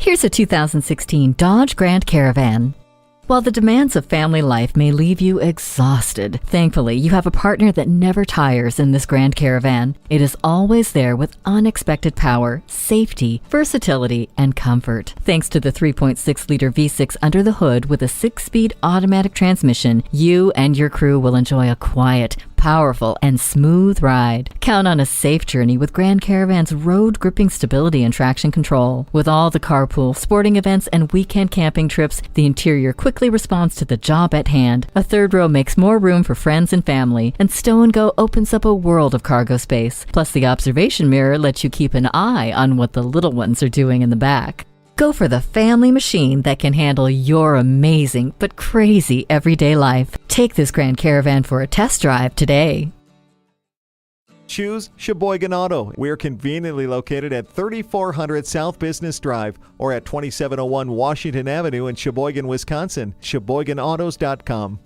Here's a 2016 Dodge Grand Caravan. While the demands of family life may leave you exhausted, thankfully you have a partner that never tires in this Grand Caravan. It is always there with unexpected power, safety, versatility, and comfort. Thanks to the 3.6-liter V6 under the hood with a 6-speed automatic transmission, you and your crew will enjoy a quiet, powerful, and smooth ride. Count on a safe journey with Grand Caravan's road gripping stability and traction control. With all the carpool, sporting events, and weekend camping trips, the interior quickly responds to the job at hand. A third row makes more room for friends and family, and Stow & Go opens up a world of cargo space. Plus, the observation mirror lets you keep an eye on what the little ones are doing in the back. Go for the family machine that can handle your amazing but crazy everyday life. Take this Grand Caravan for a test drive today. Choose Sheboygan Auto. We're conveniently located at 3400 South Business Drive or at 2701 Washington Avenue in Sheboygan, Wisconsin. SheboyganAutos.com.